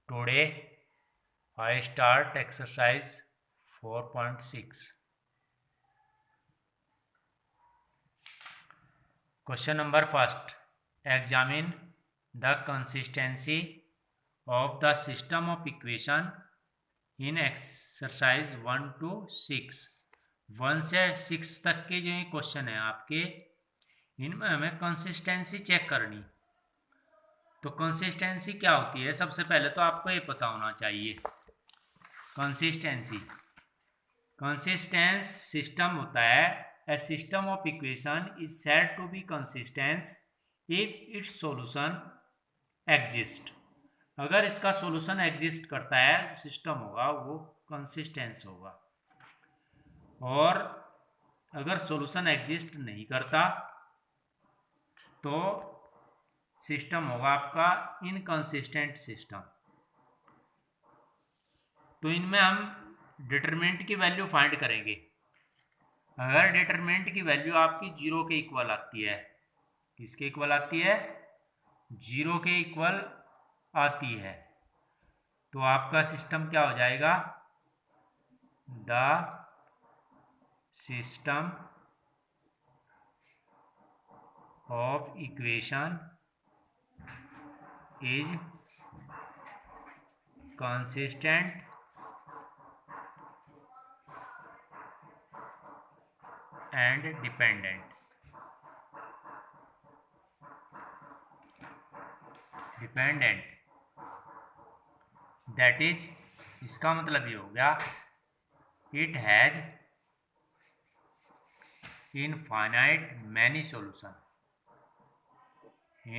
Today I start exercise 4.6. Question number first. Examine the consistency of the system of equation in exercise 1 to 6. 1 से 6 तक के जो ये question है आपके, इनमें हमें कंसिस्टेंसी चेक करनी। तो कंसिस्टेंसी क्या होती है? सबसे पहले तो आपको ये पता होना चाहिए कंसिस्टेंसी। कंसिस्टेंस सिस्टम होता है, a system of equation is said to be consistence if its solution exist. अगर इसका सॉल्यूशन एग्जिस्ट करता है जो सिस्टम होगा वो कंसिस्टेंस होगा, और अगर सॉल्यूशन एग्जिस्ट नहीं करता तो सिस्टम होगा आपका इनकंसिस्टेंट सिस्टम। तो इनमें हम डिटरमिनेंट की वैल्यू फाइंड करेंगे। अगर डिटरमिनेंट की वैल्यू आपकी जीरो के इक्वल आती है, किसके इक्वल आती है? जीरो के इक्वल आती है, तो आपका सिस्टम क्या हो जाएगा? The system of equation is consistent and dependent। That is, इसका मतलब ये हो गया it has infinite many solution.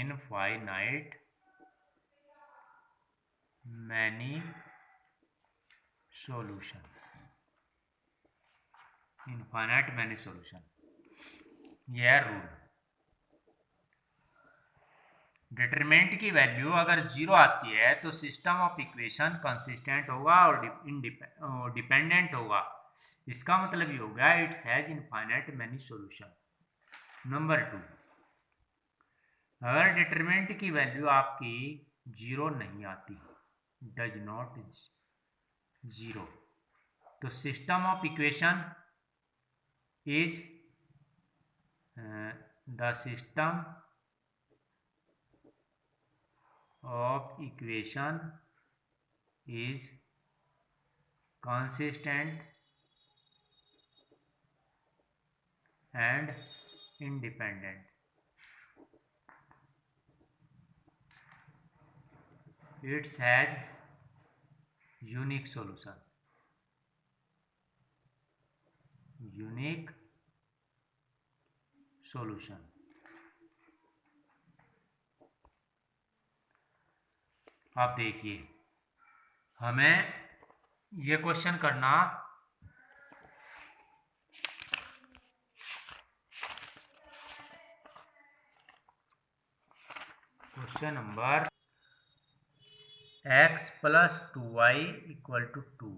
Infinite many solution, infinite many solution, यह रूल। डिटरमिनेंट की वैल्यू अगर जीरो आती है तो सिस्टम ऑफ इक्वेशन कंसिस्टेंट होगा और डिपेंडेंट होगा। इसका मतलब ये होगा it's has infinite many solution. Number 2, अगर डिटरमिनेंट की वैल्यू आपकी जीरो नहीं आती, डज नॉट जीरो, तो system of equation is the system of equation is consistent and independent। It has unique solution। unique solution। आप देखिए, हमें ये क्वेश्चन करना question number x plus 2y equal to 2,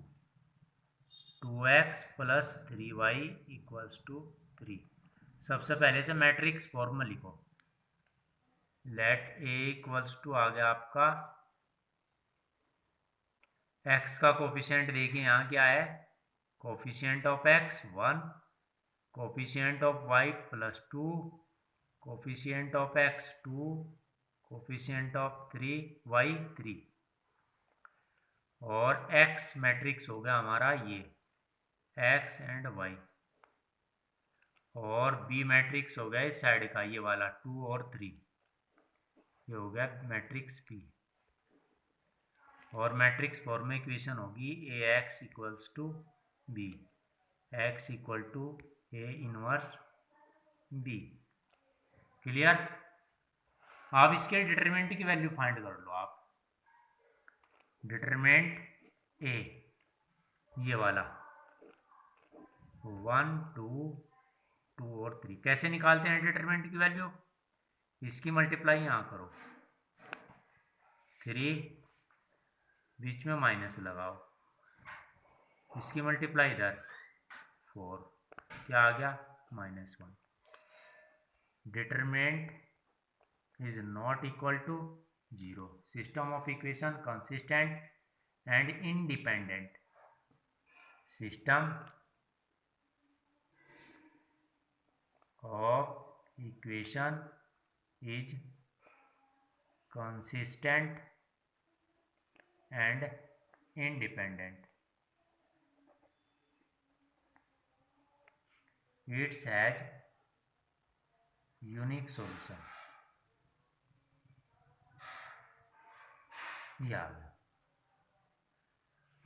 2x plus 3y equals to 3। सबसे पहले से matrix form में लिखो। लेट a इक्वल्स टू आ गया आपका, x का कोफिशिएंट देखिए यहाँ क्या है, coefficient of x 1, coefficient of y plus 2, coefficient of x 2, coefficient of 3y 3, और x मैट्रिक्स हो गया हमारा ये x एंड y, और b मैट्रिक्स हो गया इस साइड का ये वाला 2 और 3, ये हो गया मैट्रिक्स b। और मैट्रिक्स फॉर्म में इक्वेशन होगी ax equals to b, x equal to a inverse b। Clear? आप इसके डिटरमिनेंट की वैल्यू फाइंड कर लो। आप डिटरमिनेंट a ये वाला 1 2 2 और 3 कैसे निकालते हैं डिटरमिनेंट की वैल्यू? इसकी मल्टीप्लाई यहाँ करो, 3 बीच में माइनस लगाओ, इसकी मल्टीप्लाई इधर 4, क्या आ गया? -1। Determinant is not equal to 0. System of equation consistent and independent. System of equation is consistent and independent. It has unique solution. याद।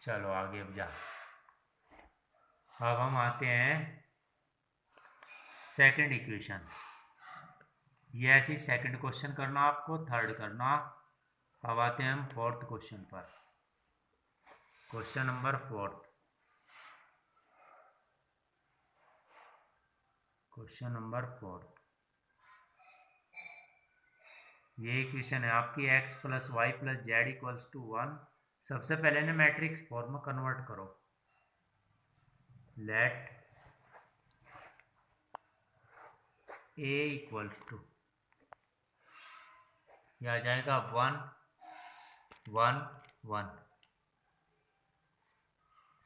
चलो आगे अब अब हम आते हैं सेकंड इक्वेशन। ये ऐसी सेकंड क्वेश्चन करना, आपको थर्ड करना। अब आते हैं हम फोर्थ क्वेश्चन पर। Question number fourth. Question number fourth, ये इक्वेशन है आपकी x plus y plus z equals to 1। सबसे पहले ना मैट्रिक्स फॉर्म में कन्वर्ट करो। लेट a इक्वल्स टू, यह आ जाएगा 1 1 1।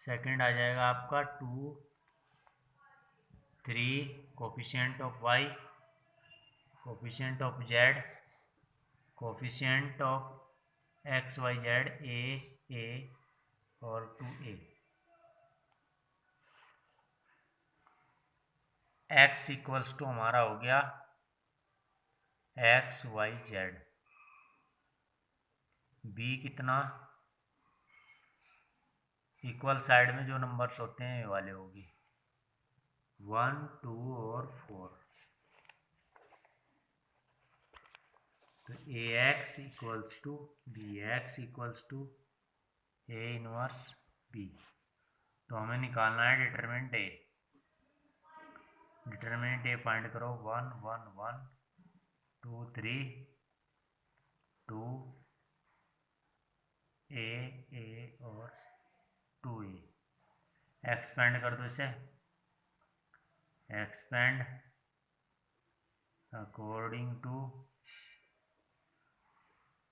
सेकंड आ जाएगा आपका 2 3, coefficient of y, coefficient of z, coefficient of x y z a और 2a। x इक्वल्स टू हमारा हो गया x y z। b कितना, इक्वल साइड में जो नंबर्स होते हैं ये वाले होगी 1 2 और 4। तो ax equals to bx equals to a inverse b। तो हमें निकालना है determinant a। Determinant a find करो। 1 1 1 2 3 2 a और 2a। एक्सपेंड कर दो इसे। एक्सपेंड अकॉर्डिंग टू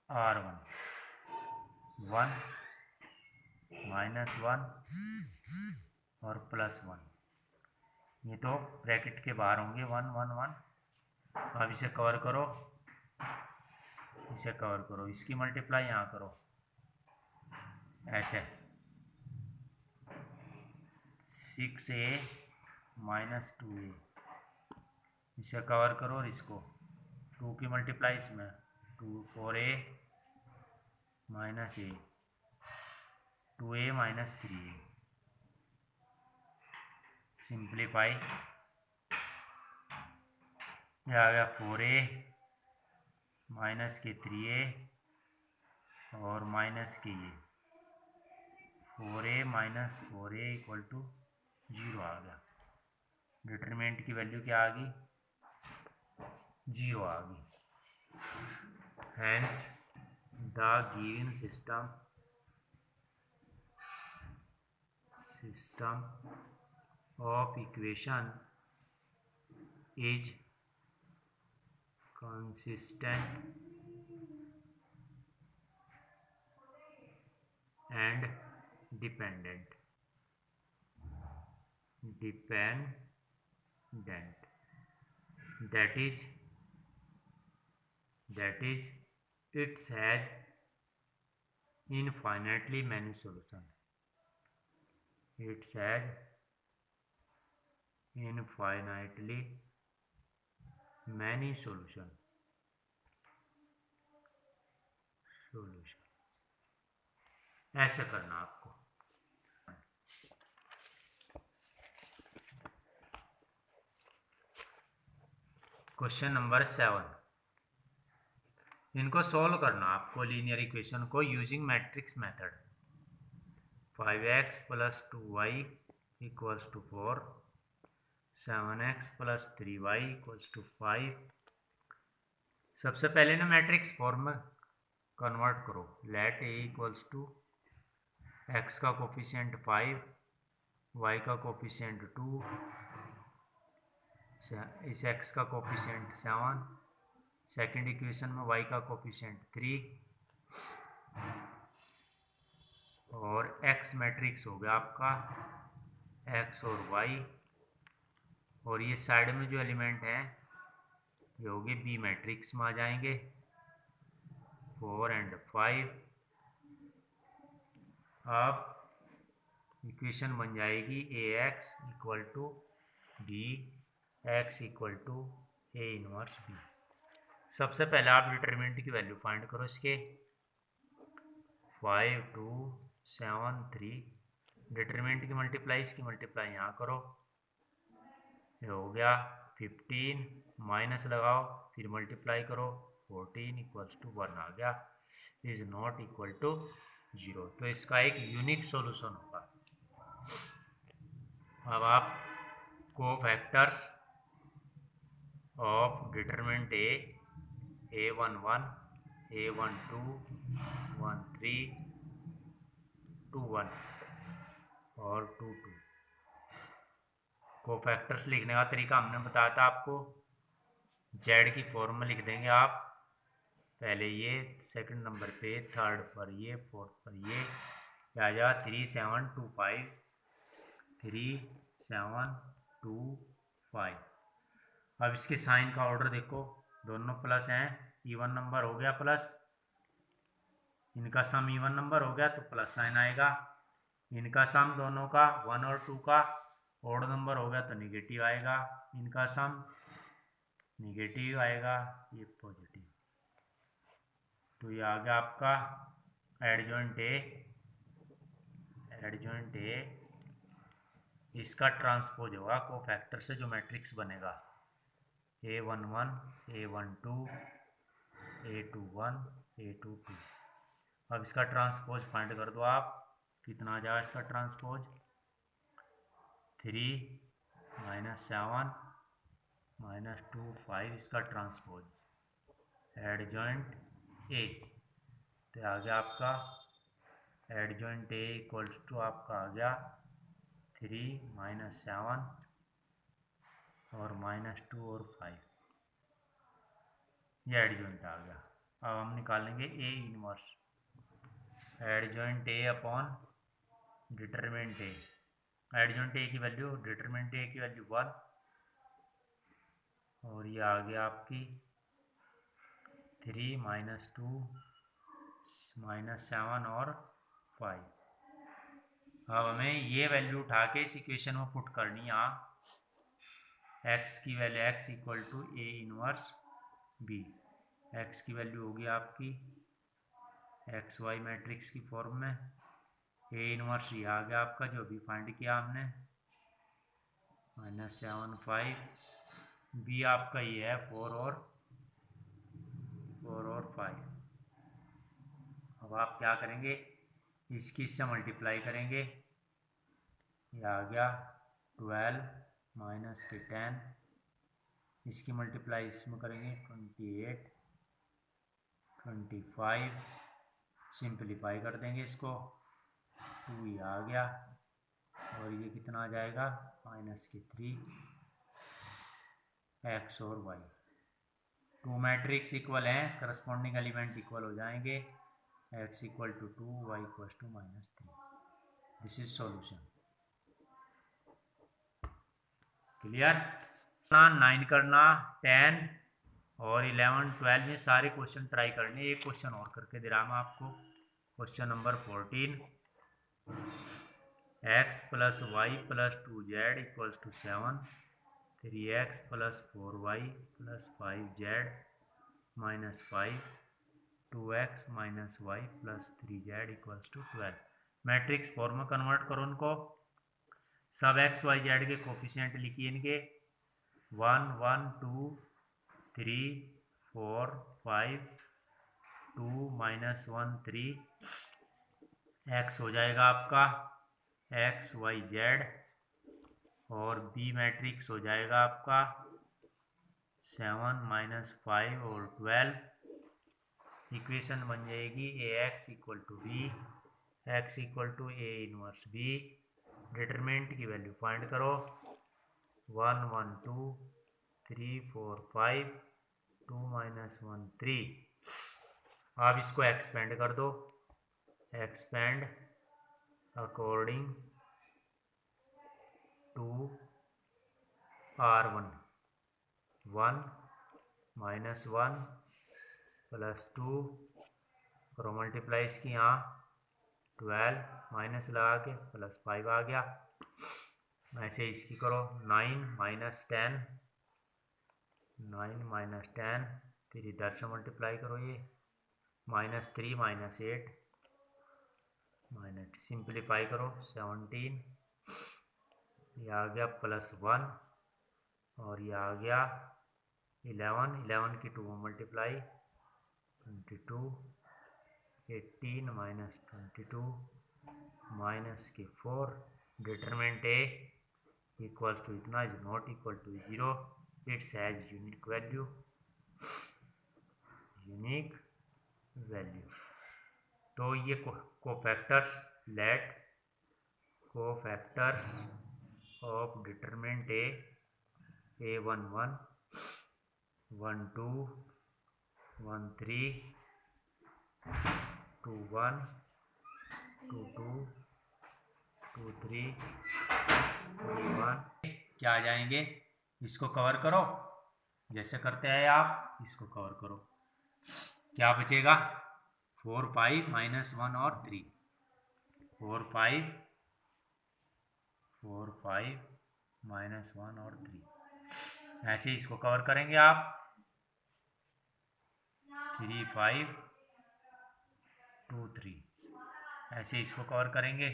r1 1 -1 और +1। ये तो ब्रैकेट के बाहर होंगे 1 1 1। अब इसे कवर करो, इसे कवर करो, इसकी मल्टीप्लाई यहाँ करो ऐसे 6a - 2a। इसे कवर करो और इसको 2 की मल्टीप्लाई इसमें 2 4a - a 2a - 3a। Simplify, यह आ गया 4a माइनस के 3a और माइनस के ये 4a - 4a इक्वल टू 0 आ गया। डिटरमिनेंट की वैल्यू क्या आ गई, 0 आ गई। Hence the given system of equation is consistent and dependent that is it has infinitely many solutions. It has infinitely many solution। ऐसे करना आपको। क्वेश्चन नंबर 7, इनको सॉल्व करना आपको लीनियर इक्वेशन को using matrix method. 5x + 2y equals to 4, 7x + 3y equals to 5। सबसे पहले ना मैट्रिक्स फॉर्म में कन्वर्ट करो। Let a equals to x का कोफिशिएंट 5, y का कोफिशिएंट 2, इस x का कोफिशिएंट 7 सेकंड इक्वेशन में y का कोफिशिएंट 3 और x मैट्रिक्स हो गया आपका x और y, और ये साइड में जो एलिमेंट है ये हो गए b मैट्रिक्स में आ जाएंगे 4 और 5। अब इक्वेशन बन जाएगी ax equal to b, x equal to a inverse b। सबसे पहले आप डिटरमिनेंट की वैल्यू फाइंड करो इसके 5 2 7 3। डिटरमिनेंट की मल्टीप्लाई इसकी मल्टीप्लाई यहाँ करो, ये हो गया 15, माइनस लगाओ फिर मल्टीप्लाई करो 14 इक्वल्स टू 1 आ गया, इज नॉट इक्वल टू 0। तो इसका एक यूनिक सॉल्यूशन होगा। अब आप cofactors of determinant a11 a12 13 21 और 22 कोफैक्टर्स लिखने का तरीका हमने बताया था आपको। जेड की फॉर्म में लिख देंगे आप, पहले ये, सेकंड नंबर पे, थर्ड पर ये, फोर्थ पर ये, आ जाएगा 3 7 2 5 3 7 2 5। अब इसके साइन का ऑर्डर देखो, दोनों प्लस हैं, इवन नंबर हो गया प्लस, इनका सम इवन नंबर हो गया तो प्लस साइन आएगा, इनका सम दोनों का 1 और 2 का ऑड नंबर हो गया तो निगेटिव आएगा, इनका सम निगेटिव आएगा, ये पॉजिटिव। तो ये आ गया आपका एडजॉइंट ए, इसका ट्रांसपोज होगा कोफैक्टर से जो मैट्रिक्स बनेगा a11 a12 a21 a22। अब इसका ट्रांसपोज फाइंड कर दो आप, कितना आ जाएगा इसका ट्रांसपोज 3 -7 -2 5, इसका ट्रांसपोज एडजॉइंट ए। तो आ गया आपका एडजॉइंट ए इक्वल्स टू आपका आ गया 3 -7 और -2 और 5, ये एडजॉइंट आ गया। अब हम निकालेंगे A inverse, adjoint A upon determinant A. Adjoint A की वैल्यू, डिटरमिनेंट ए की वैल्यू 1, और ये आ गया आपकी 3 -2 -7 और 5। अब हमें ये वैल्यू उठा के इस इक्वेशन में पुट करनी है। यहाँ x की value, x equal to A inverse b, x की वैल्यू होगी आपकी एक्स वाई मैट्रिक्स की फॉर्म में, ए इनवर्स ये आ गया आपका जो भी फाइंड किया हमने -7 5, बी आपका ये है 4 और 5। अब आप क्या करेंगे, इसकी इससे मल्टीप्लाई करेंगे, ये आ गया 12 माइनस के 10, इसकी मल्टीप्लाई इसमें करेंगे 28 25, सिंपलीफाई कर देंगे इसको, 2 ये आ गया, और ये कितना आ जाएगा माइनस के 3 एक्स और वाई। टू मैट्रिक्स इक्वल हैं, करस्पॉन्डिंग एलिमेंट इक्वल हो जाएंगे, x equal to 2 y equal to -3। This is solution. Clear? 9 करना, 10 और 11 12 में सारे क्वेश्चन ट्राई करने। एक क्वेश्चन और करके दे रहा मैं आपको, question number 14, x plus y plus 2z equals to 7, 3x plus 4y plus 5z minus 5, 2x minus y plus 3z equals to 12। Matrix form में कन्वर्ट करो उनको, सब x y z के कोफिशिएंट लिखिए इनके 1 1 2 3 4 5 2 -1 3, x हो जाएगा आपका x y z, और b मैट्रिक्स हो जाएगा आपका 7 -5 और 12। इक्वेशन बन जाएगी ax equal to b, x equal to a inverse b। Determinant की वैल्यू फाइंड करो, 1 1 2 3 4 5 2 माइनस 1 3। अब इसको एक्सपेंड कर दो, expand according to R1, 1 minus 1 plus 2 करो मल्टीप्लाई इसकी, यहाँ 12 माइनस लगा के प्लस 5 आ गया। ऐसे इसकी करो 9 माइनस 10, 9 माइनस 10, फिर इधर से मल्टीप्लाई करो ये माइनस 3 माइनस 8 माइनस, सिंप्लीफाई करो 17, ये आ गया प्लस 1 और ये आ गया 11, 11 की 2 मल्टीप्लाई 22, 18 माइनस 22 माइनस के 4, डिटरमिनेंट ए इक्वल टू इतना is not equal to 0, it's has unique value, unique value. तो ये cofactors, let cofactors of determinant A A11, 12, 13, 21, 22, 23, 21 क्या आ जाएंगे, इसको कवर करो जैसे करते हैं आप, इसको कवर करो, क्या बचेगा 4 5 माइनस 1 और 3, 4 5 माइनस 1 और 3, ऐसे इसको कवर करेंगे आप 3 5 2 3, ऐसे इसको कवर करेंगे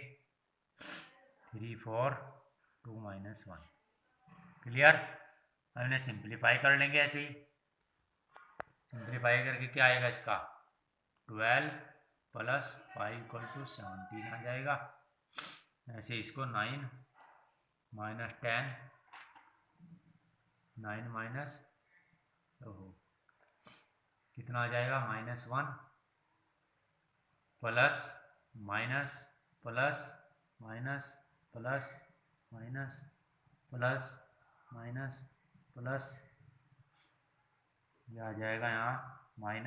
3 4 2 माइनस 1। क्लियर। अब इन्हें सिंप्लीफाई कर लेंगे, ऐसे ही सिंप्लीफाई करके क्या आएगा इसका 12 प्लस 5 इक्वल टू 17 आ जाएगा। ऐसे इसको 9 माइनस 10, 9 माइनस कितना आ जाएगा minus 1 plus minus plus minus plus minus plus minus plus, ये आ जाएगा यहाँ माइनस